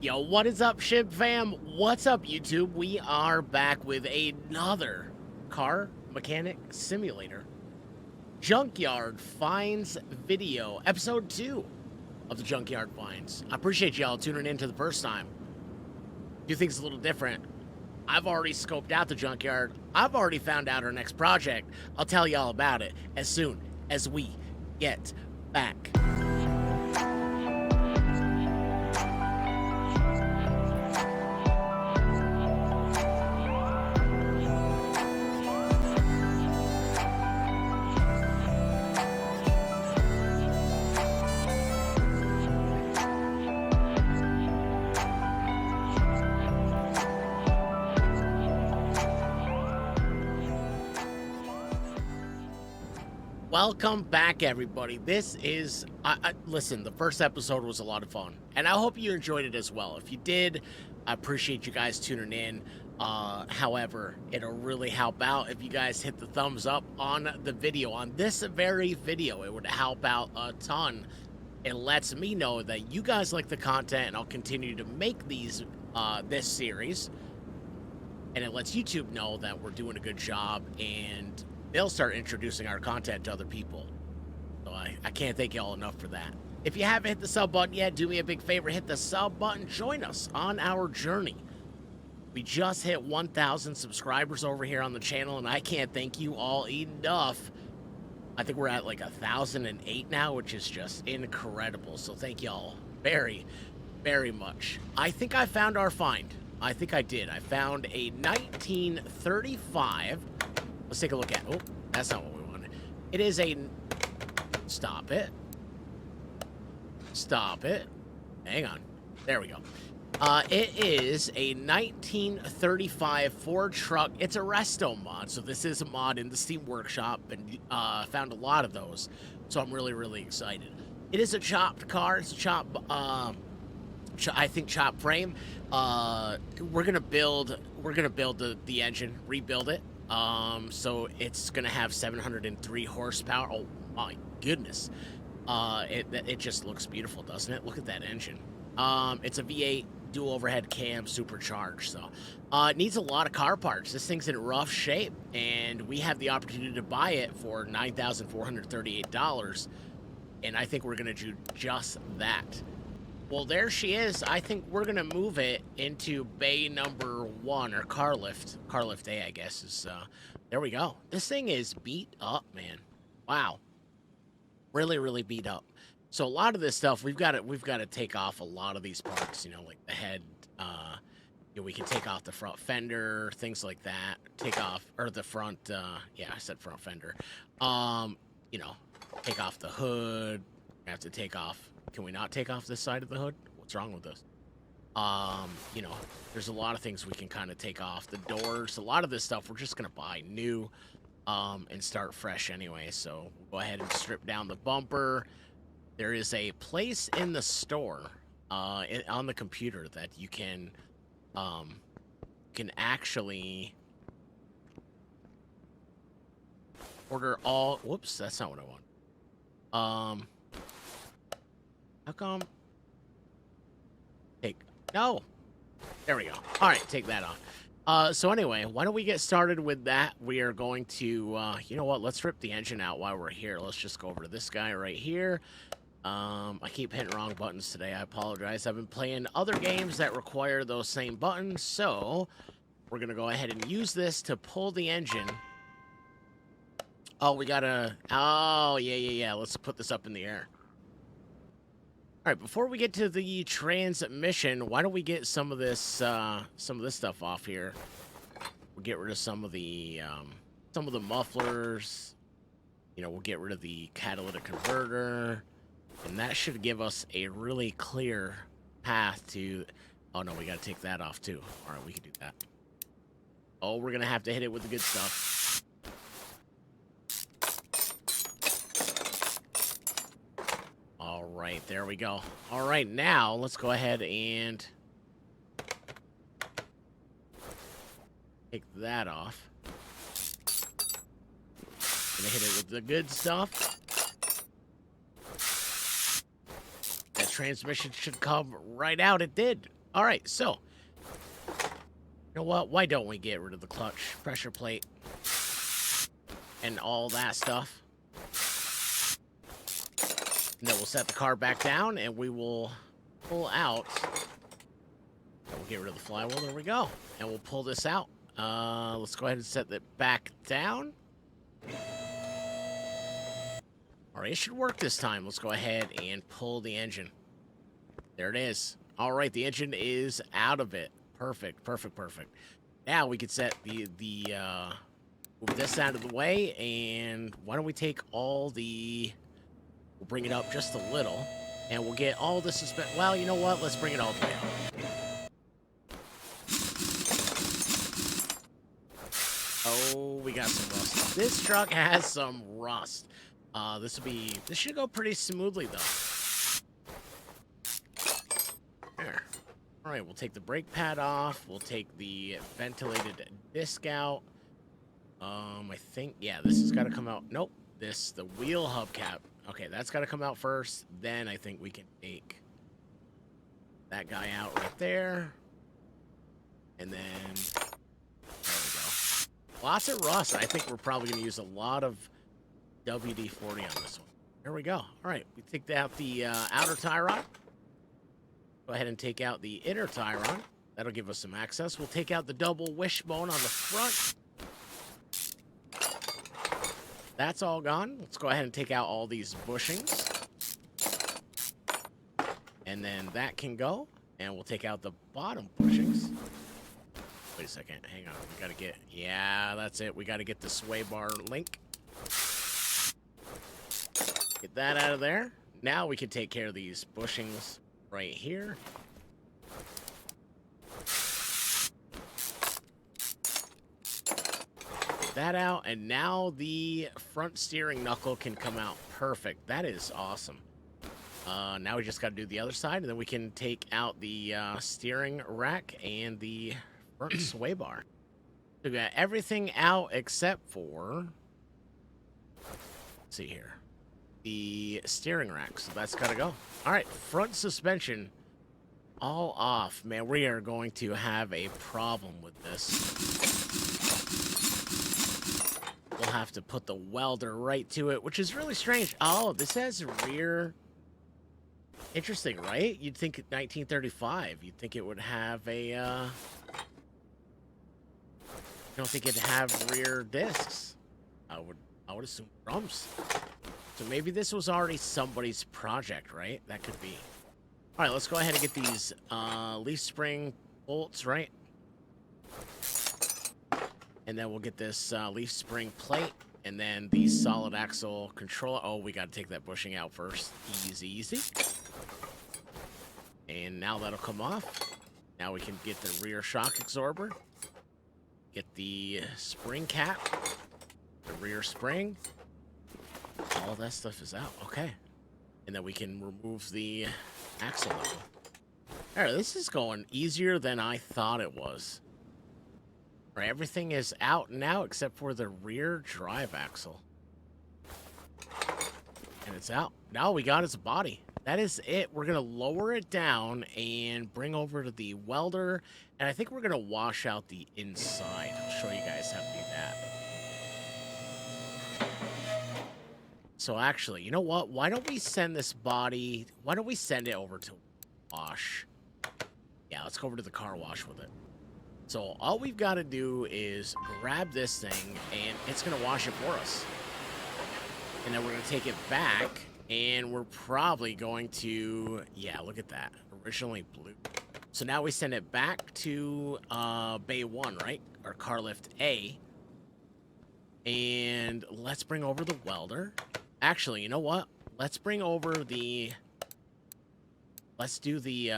Yo, what is up, Ship fam? What's up, YouTube? We are back with another car mechanic simulator. Junkyard Finds video, episode 2 of the Junkyard Finds. I appreciate y'all tuning in to the first time. Do things a little different. I've already scoped out the junkyard. I've already found out our next project. I'll tell y'all about it as soon as we get back. Welcome back, everybody. This is, listen, the first episode was a lot of fun, and I hope you enjoyed it as well. If you did, I appreciate you guys tuning in. However, it'll really help out if you guys hit the thumbs up on the video, on this very video. It would help out a ton. It lets me know that you guys like the content, and I'll continue to make these, this series. And it lets YouTube know that we're doing a good job, and they'll start introducing our content to other people. So I can't thank you all enough for that. If you haven't hit the sub button yet, do me a big favor, hit the sub button. Join us on our journey. We just hit 1,000 subscribers over here on the channel, and I can't thank you all enough. I think we're at like 1,008 now, which is just incredible. So thank y'all very, very much. I think I found our find. I think I did. I found a 1935... Let's take a look at. Oh, that's not what we wanted. It is a. Stop it. Stop it. Hang on. There we go. It is a 1935 Ford truck. It's a resto mod, so this is a mod in the Steam Workshop, and found a lot of those. So I'm really, really excited. It is a chopped car. It's a chop. I think chop frame. We're gonna build the engine, rebuild it. So it's gonna have 703 horsepower. Oh my goodness. It just looks beautiful, doesn't it? Look at that engine. It's a V8 dual overhead cam supercharged, so it needs a lot of car parts. This thing's in rough shape, and we have the opportunity to buy it for $9,438, and I think we're gonna do just that. Well, there she is. I think we're gonna move it into bay number 1, or car lift. Car lift A, I guess, is, there we go. This thing is beat up, man. Wow. Really, really beat up. So a lot of this stuff, we've got to take off a lot of these parts, you know, like the head, you know, we can take off the front fender, things like that. Take off, or the front, yeah, I said front fender. You know, take off the hood. We have to take off. Can we not take off this side of the hood? What's wrong with this? You know, there's a lot of things we can kind of take off. The doors, a lot of this stuff we're just going to buy new, and start fresh anyway. So we'll go ahead and strip down the bumper. There is a place in the store, on the computer that you can actually order all, whoops, that's not what I want. How come? No. There we go. All right, take that off. So anyway, why don't we get started with that? We are going to, you know what? Let's rip the engine out while we're here. Let's just go over to this guy right here. I keep hitting wrong buttons today. I apologize. I've been playing other games that require those same buttons, so we're going to go ahead and use this to pull the engine. Oh, we gotta... Oh, yeah. Let's put this up in the air. All right, before we get to the transmission, why don't we get some of this stuff off here? We'll get rid of some of the mufflers. You know, we'll get rid of the catalytic converter, and that should give us a really clear path to. Oh no, we got to take that off too. All right, we can do that. Oh, we're gonna have to hit it with the good stuff. Right, there we go. All right, now let's go ahead and take that off. Gonna hit it with the good stuff. That transmission should come right out. It did. All right, so you know what? Why don't we get rid of the clutch, pressure plate, and all that stuff? And then we'll set the car back down, and we will pull out. We'll get rid of the flywheel. There we go. And we'll pull this out. Let's go ahead and set it back down. All right, it should work this time. Let's go ahead and pull the engine. There it is. All right, the engine is out of it. Perfect, perfect, perfect. Now we can set move this out of the way, and why don't we take all the... We'll bring it up just a little, and we'll get all the suspension. Well, you know what? Let's bring it all the way up. Oh, we got some rust. This truck has some rust. This should go pretty smoothly, though. There. All right, we'll take the brake pad off. We'll take the ventilated disc out. I think, yeah, this has got to come out. Nope. The wheel hubcap. Okay, that's got to come out first. Then I think we can take that guy out right there. And then, there we go. Lots of rust. I think we're probably going to use a lot of WD-40 on this one. There we go. All right, we take out the outer tie rod. Go ahead and take out the inner tie rod. That'll give us some access. We'll take out the double wishbone on the front. That's all gone. Let's go ahead and take out all these bushings. And then that can go. And we'll take out the bottom bushings. Wait a second. Hang on. We got to get... Yeah, that's it. We got to get the sway bar link. Get that out of there. Now we can take care of these bushings right here. That out, and now the front steering knuckle can come out. Perfect. That is awesome. Now we just got to do the other side, and then we can take out the steering rack and the front sway bar. So we got everything out except for, let's see here, the steering rack. So that's got to go. All right, front suspension all off. Man, we are going to have a problem with this. We'll have to put the welder right to it, which is really strange. Oh, this has rear. Interesting, right? You'd think 1935. You'd think it would have a. You don't think it'd have rear discs? I would assume drums. So maybe this was already somebody's project, right? That could be. All right, let's go ahead and get these leaf spring bolts, right? And then we'll get this leaf spring plate, and then the solid axle controller. Oh, we got to take that bushing out first. Easy, easy. And now that'll come off. Now we can get the rear shock absorber. Get the spring cap. The rear spring. All that stuff is out. Okay. And then we can remove the axle level. All right, this is going easier than I thought it was. Right, everything is out now except for the rear drive axle. And it's out. Now all we got is a body. That is it. We're going to lower it down and bring over to the welder. And I think we're going to wash out the inside. I'll show you guys how to do that. So actually, you know what? Why don't we send this body... Why don't we send it over to wash? Yeah, let's go over to the car wash with it. So all we've got to do is grab this thing, and it's going to wash it for us. And then we're going to take it back, and we're probably going to... Yeah, look at that. Originally blue. So now we send it back to Bay 1, right? Or car lift A. And let's bring over the welder. Actually, you know what? Let's bring over the... Let's do the...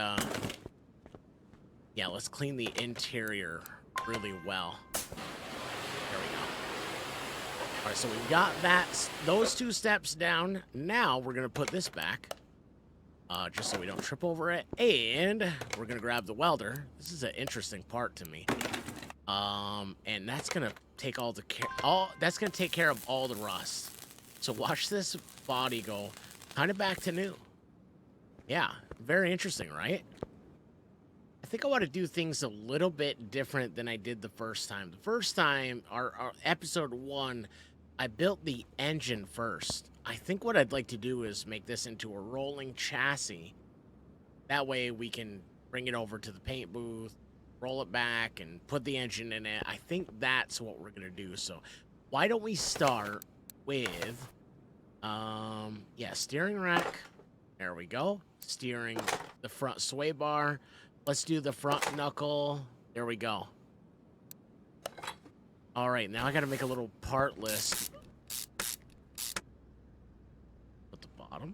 Yeah, let's clean the interior really well. There we go. All right, so we've got those two steps down. Now we're going to put this back, just so we don't trip over it. And we're going to grab the welder. This is an interesting part to me. And that's going to take that's going to take care of all the rust. So watch this body go kind of back to new. Yeah, very interesting, right? I think I want to do things a little bit different than I did the first time. The first time, our episode 1, I built the engine first. I think what I'd like to do is make this into a rolling chassis. That way we can bring it over to the paint booth, roll it back, and put the engine in it. I think that's what we're going to do. So why don't we start with, yeah, steering rack. There we go. Steering the front sway bar. Let's do the front knuckle. There we go. All right, now I got to make a little part list. At the bottom.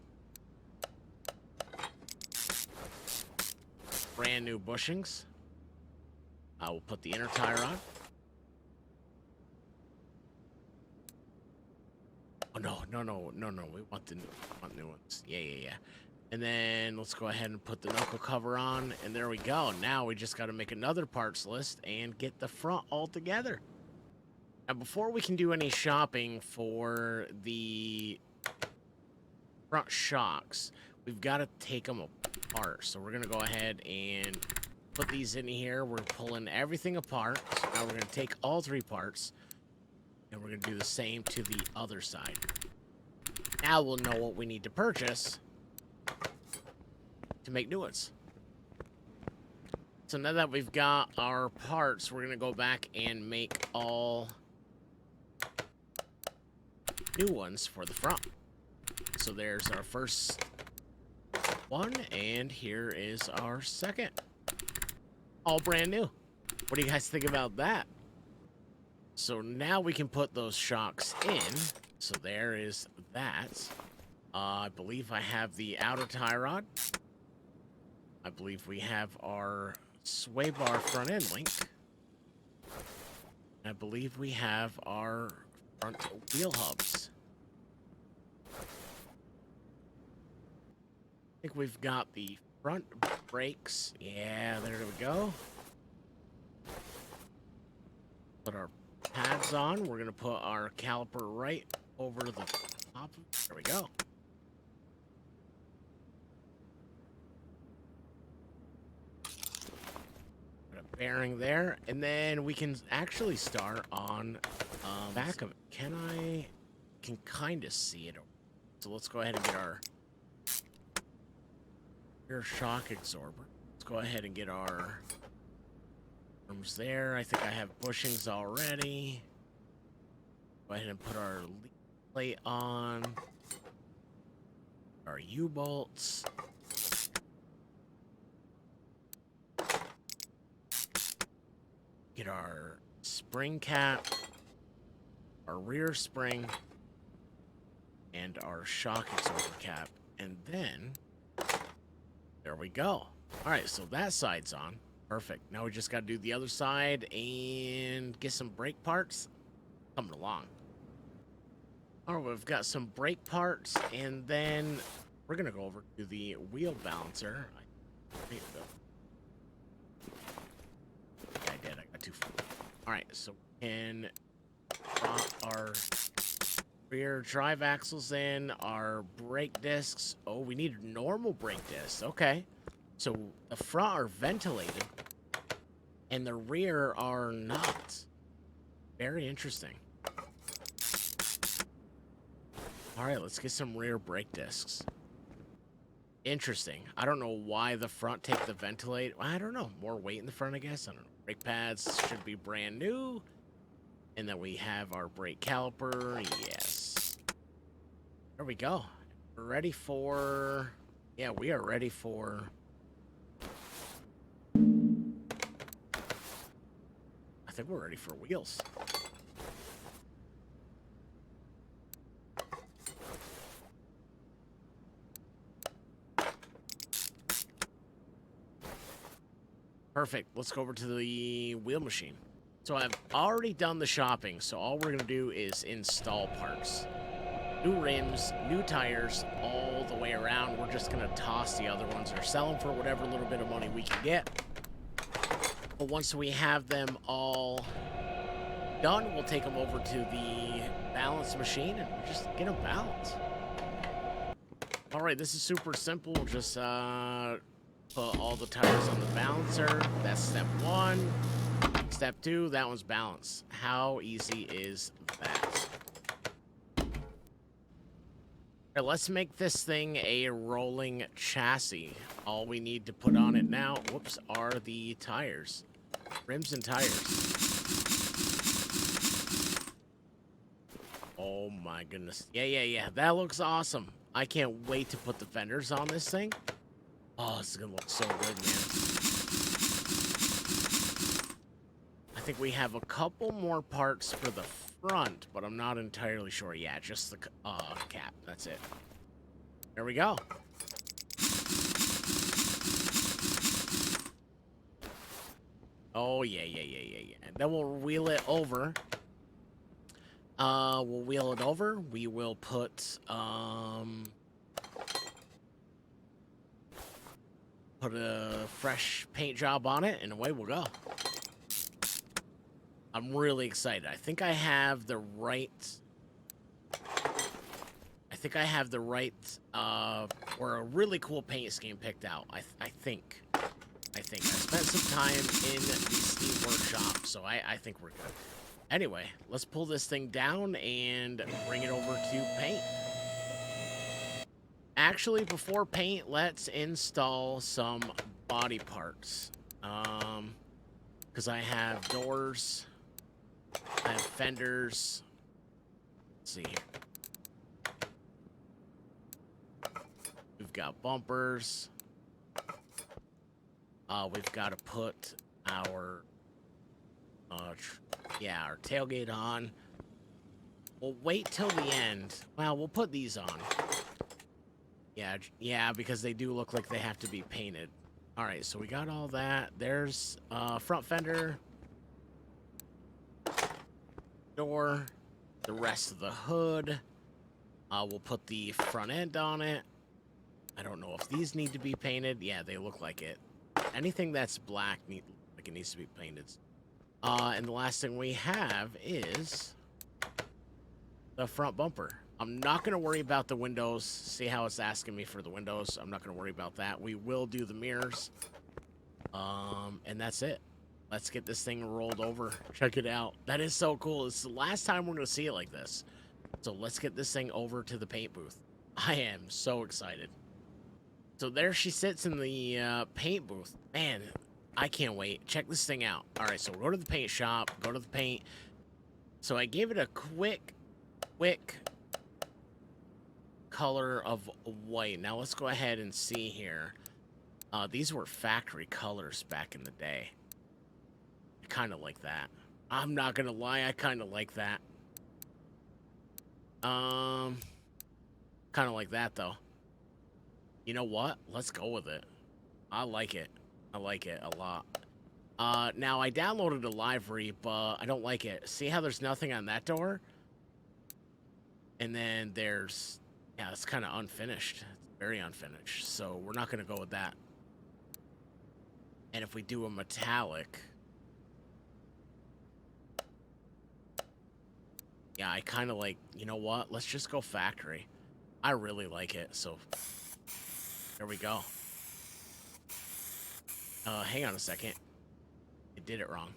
Brand new bushings. I will put the inner tire on. Oh, no. We want new ones. Yeah. And then let's go ahead and put the knuckle cover on. And there we go. Now we just got to make another parts list and get the front all together. Now, before we can do any shopping for the front shocks, we've got to take them apart. So we're going to go ahead and put these in here. We're pulling everything apart. So now we're going to take all 3 parts. And we're going to do the same to the other side. Now we'll know what we need to purchase to make new ones. So now that we've got our parts, we're going to go back and make all new ones for the front. So there's our first one, and here is our second. All brand new. What do you guys think about that? So now we can put those shocks in. So there is that. I believe I have the outer tie rod. I believe we have our sway bar front end link. I believe we have our front wheel hubs. I think we've got the front brakes. Yeah, there we go. Put our pads on. We're going to put our caliper right over the top. There we go. Put a bearing there. And then we can actually start on back of it. Can kind of see it. So let's go ahead and get our rear shock absorber. Let's go ahead and get our arms there. I think I have bushings already. Go ahead and put our lead plate on. Our U-bolts. Get our spring cap. Our rear spring. And our shock absorber cap. And then there we go. All right, so that side's on. Perfect. Now we just got to do the other side and get some brake parts. Coming along. All right, we've got some brake parts, and then we're going to go over to the wheel balancer. I did. I got 2 full. All right, so we can drop our rear drive axles in, our brake discs. Oh, we need normal brake discs. Okay. So the front are ventilated and the rear are not. Very interesting. All right, let's get some rear brake discs. Interesting. I don't know why the front take the ventilate. I don't know. More weight in the front, I guess. I don't know. Brake pads should be brand new. And then we have our brake caliper. Yes. There we go. We're ready for... Yeah, we are ready for... I think we're ready for wheels. Perfect. Let's go over to the wheel machine. So I've already done the shopping, so all we're going to do is install parts. New rims, new tires, all the way around. We're just going to toss the other ones or sell them for whatever little bit of money we can get. But once we have them all done, we'll take them over to the balance machine and just get them balanced. All right, this is super simple. Just Put all the tires on the balancer. That's step 1. Step 2, that one's balance. How easy is that? Right, let's make this thing a rolling chassis. All we need to put on it now, whoops, are the tires. Rims and tires. Oh my goodness. Yeah. That looks awesome. I can't wait to put the fenders on this thing. Oh, this is gonna look so good, man. I think we have a couple more parts for the front, but I'm not entirely sure. Yeah, just the cap. That's it. There we go. Oh, yeah. And then we'll wheel it over. We'll wheel it over. We will put a fresh paint job on it, and away we'll go. I'm really excited. I think I have the right or a really cool paint scheme picked out. I think. I spent some time in the Steam workshop, so I think we're good. Anyway, let's pull this thing down and bring it over to paint. Actually, before paint, let's install some body parts. Because I have doors, I have fenders. Let's see here. We've got bumpers. We've got to put our our tailgate on. We'll wait till the end. Well, we'll put these on. Yeah, because they do look like they have to be painted. All right, so we got all that. There's front fender, door, the rest of the hood. We'll put the front end on it. I don't know if these need to be painted. Yeah, they look like it. Anything that's black like it needs to be painted. And the last thing we have is the front bumper. I'm not going to worry about the windows. See how it's asking me for the windows? I'm not going to worry about that. We will do the mirrors. And that's it. Let's get this thing rolled over. Check it out. That is so cool. It's the last time we're going to see it like this. So let's get this thing over to the paint booth. I am so excited. So there she sits in the paint booth. Man, I can't wait. Check this thing out. All right, so we'll go to the paint shop. Go to the paint. So I gave it a quick color of white. Now let's go ahead and see here. These were factory colors back in the day. I kind of like that. I'm not gonna lie, I kind of like that. Kind of like that though. You know what? Let's go with it. I like it. I like it a lot. Now I downloaded a livery, but I don't like it. See how there's nothing on that door? And then there's, yeah, it's kind of unfinished. It's very unfinished. So we're not going to go with that. And if we do a metallic, yeah, I kind of like, you know what? Let's just go factory. I really like it. So there we go. Hang on a second. I did it wrong.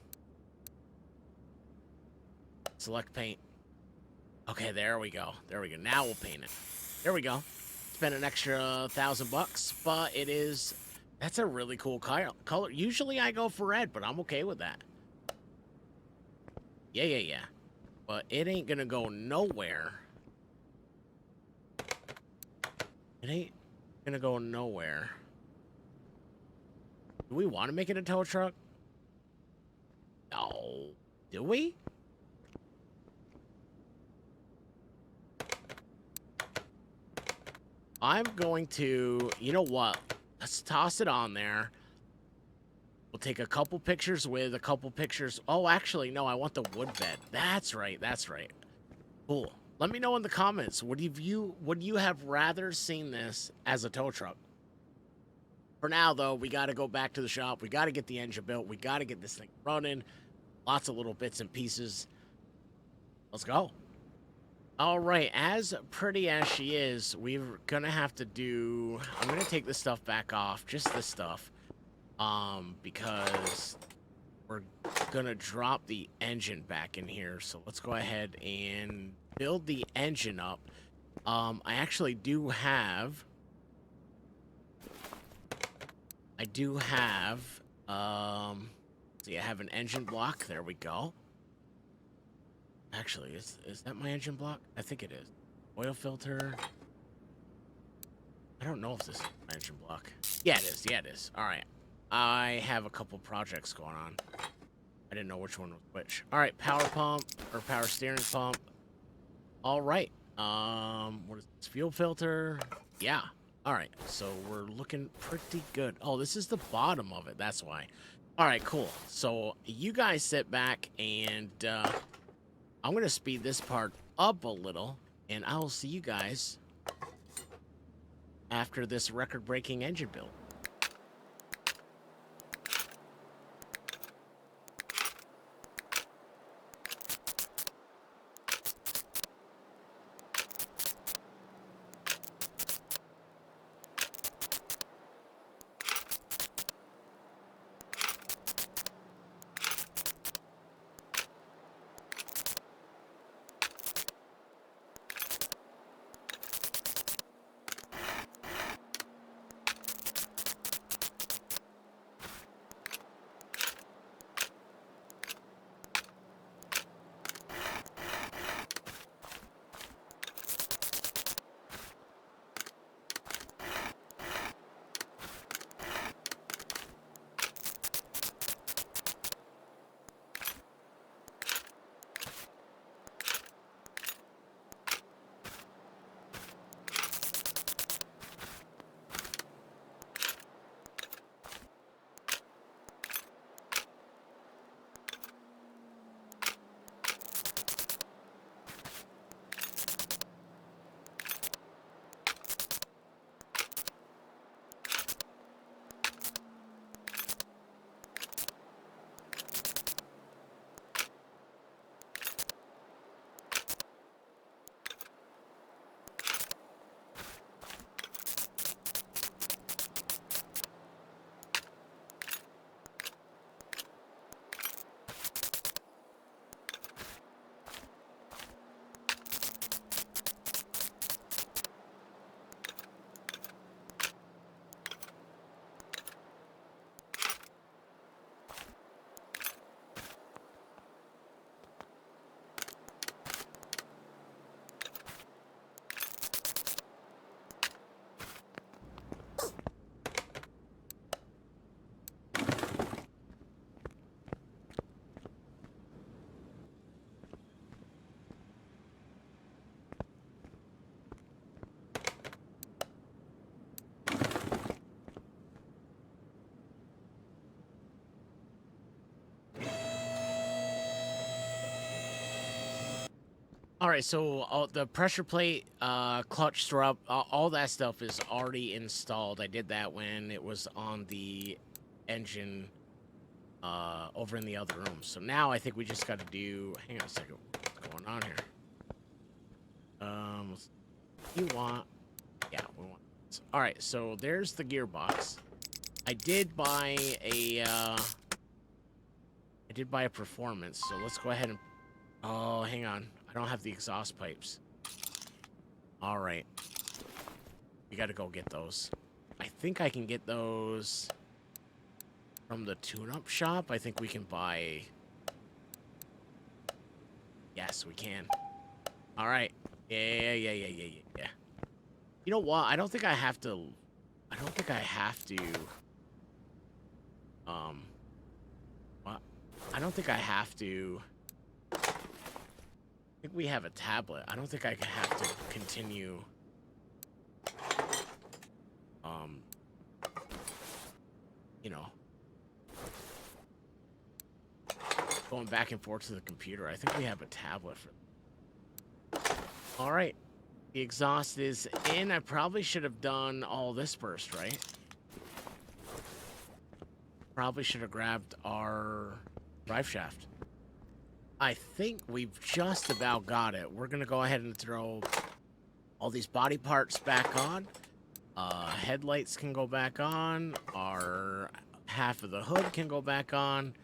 Select paint. Okay, there we go. There we go. Now we'll paint it. There we go. Spend an extra $1,000, but it is... That's a really cool color. Usually I go for red, but I'm okay with that. Yeah. But it ain't gonna go nowhere. It ain't gonna go nowhere. Do we want to make it a tow truck? No. Do we? I'm going to... You know what? Let's toss it on there. We'll take a couple pictures with, a couple pictures... Oh, actually, no, I want the wood bed. That's right, that's right. Cool. Let me know in the comments, would you have rather seen this as a tow truck? For now, though, we got to go back to the shop. We got to get the engine built. We got to get this thing running. Lots of little bits and pieces. Let's go. All right, as pretty as she is, we're gonna have to do. I'm gonna take this stuff back off, just this stuff, because we're gonna drop the engine back in here. So let's go ahead and build the engine up. I actually do have. See, I have an engine block. There we go. Actually, is that my engine block? I think it is. Oil filter. I don't know if this is my engine block. Yeah, it is. Yeah, it is. All right. I have a couple projects going on. I didn't know which one was which. All right, power pump or power steering pump. All right. What is this? Fuel filter? Yeah. All right. So we're looking pretty good. Oh, this is the bottom of it. That's why. All right, cool. So you guys sit back and I'm going to speed this part up a little, and I'll see you guys after this record-breaking engine build. All right, so the pressure plate, clutch strut, all that stuff is already installed. I did that when it was on the engine over in the other room. So now I think we just got to do. Hang on a second. What's going on here? You want? Yeah, we want. All right, so there's the gearbox. I did buy a. I did buy a performance. So let's go ahead and. Oh, hang on. I don't have the exhaust pipes. All right. We got to go get those. I think I can get those from the tune-up shop. I think we can buy... Yes, we can. All right. Yeah. You know what? I don't think I have to... What? I don't think I have to... I think we have a tablet. I don't think I have to continue you know, going back and forth to the computer. I think we have a tablet for. All right. The exhaust is in. I probably should have done all this first, right? Probably should have grabbed our drive shaft. I think we've just about got it. We're gonna go ahead and throw all these body parts back on. Headlights can go back on. Our half of the hood can go back on.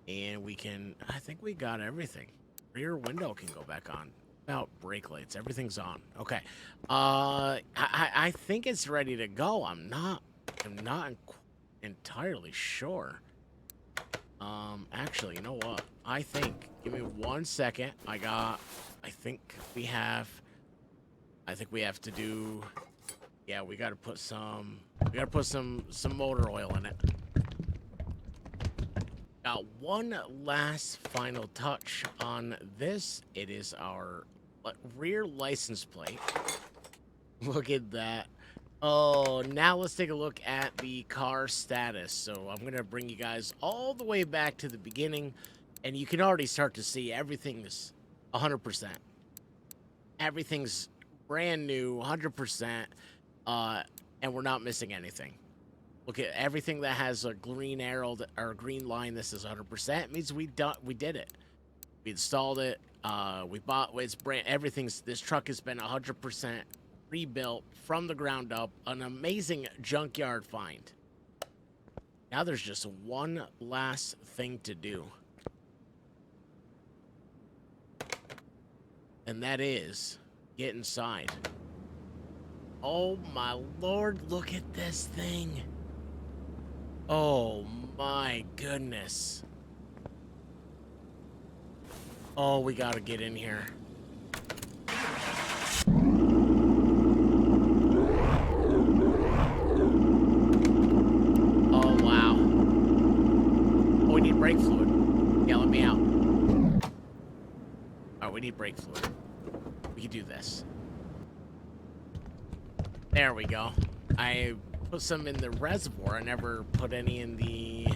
And we can, I think we got everything. Rear window can go back on. About brake lights, everything's on. Okay. I think it's ready to go. I'm not entirely sure. Actually, you know what? I think, give me 1 second. I think we have to do, yeah, we gotta put some motor oil in it. Got one last final touch on this. It is our rear license plate. Look at that. Oh, now let's take a look at the car status. So I'm going to bring you guys all the way back to the beginning, and you can already start to see everything's 100%. Everything's brand new, 100%, and we're not missing anything. Look at everything that has a green arrow or a green line. This is 100%. It means we did it. We installed it. We bought it's brand. This truck has been 100% rebuilt from the ground up. An amazing junkyard find. Now there's just one last thing to do, and that is get inside. Oh my lord! Look at this thing. Oh my goodness. Oh, we gotta get in here. Oh wow. Oh, we need brake fluid. Yeah, let me out. Oh, we need brake fluid. We can do this. There we go. I put some in the reservoir. I never put any in the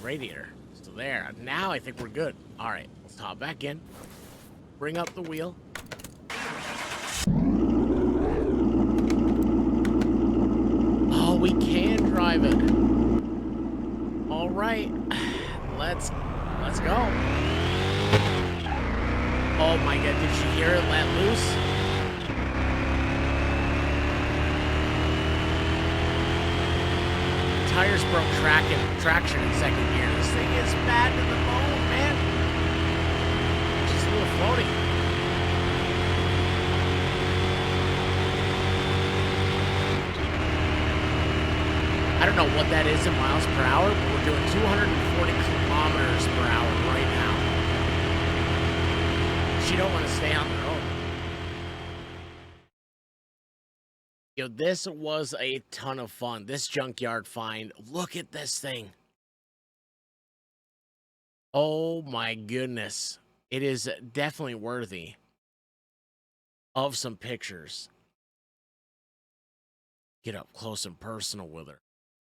radiator. So there. Now I think we're good. All right, let's hop back in. Bring up the wheel. Oh, we can drive it. All right, let's go. Oh my god, did you hear it let loose? Tires broke traction in second gear. This thing is bad to the bone, man. It's just a little floaty. I don't know what that is in miles per hour, but we're doing 240 kilometers per hour right now. You don't want to stay on the road. Yo, this was a ton of fun. This junkyard find. Look at this thing. Oh my goodness. It is definitely worthy of some pictures. Get up close and personal with her.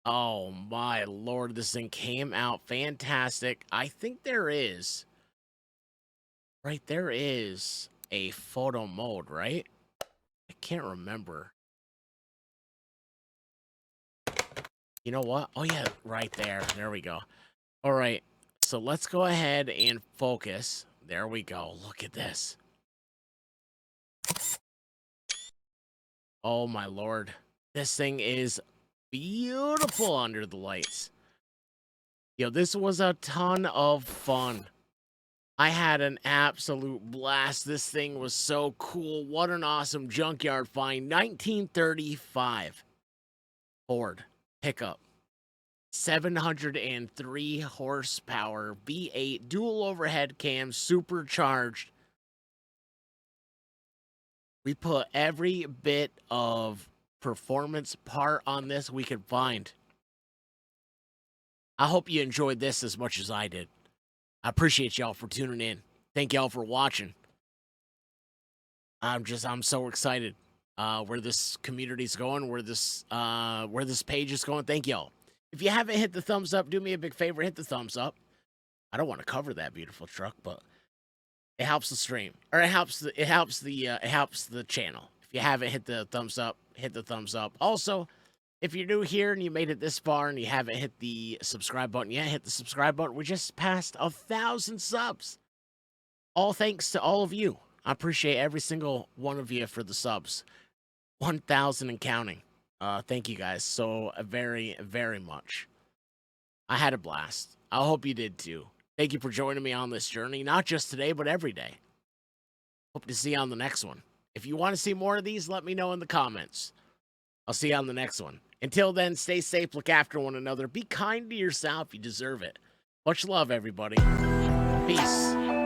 Oh my lord, this thing came out fantastic. I think there is. Right, there is a photo mode, right? I can't remember. You know what? Oh, yeah, right there. There we go. All right, so let's go ahead and focus. There we go. Look at this. Oh, my lord. This thing is beautiful under the lights. Yo, this was a ton of fun. I had an absolute blast. This thing was so cool. What an awesome junkyard find. 1935 Ford pickup. 703 horsepower, V8, dual overhead cam, supercharged. We put every bit of performance part on this we could find. I hope you enjoyed this as much as I did. I appreciate y'all for tuning in. Thank y'all for watching. I'm so excited where this community's going, where this page is going. Thank y'all. If you haven't hit the thumbs up, do me a big favor, hit the thumbs up. I don't want to cover that beautiful truck, but it helps the stream, or it helps the channel. If you haven't hit the thumbs up, hit the thumbs up. Also, If you're new here and you made it this far and you haven't hit the subscribe button yet, hit the subscribe button. We just passed 1,000 subs. All thanks to all of you. I appreciate every single one of you for the subs. 1,000 and counting. Thank you guys so very, very much. I had a blast. I hope you did too. Thank you for joining me on this journey, not just today, but every day. Hope to see you on the next one. If you want to see more of these, let me know in the comments. I'll see you on the next one. Until then, stay safe, look after one another, be kind to yourself, you deserve it. Much love, everybody. Peace.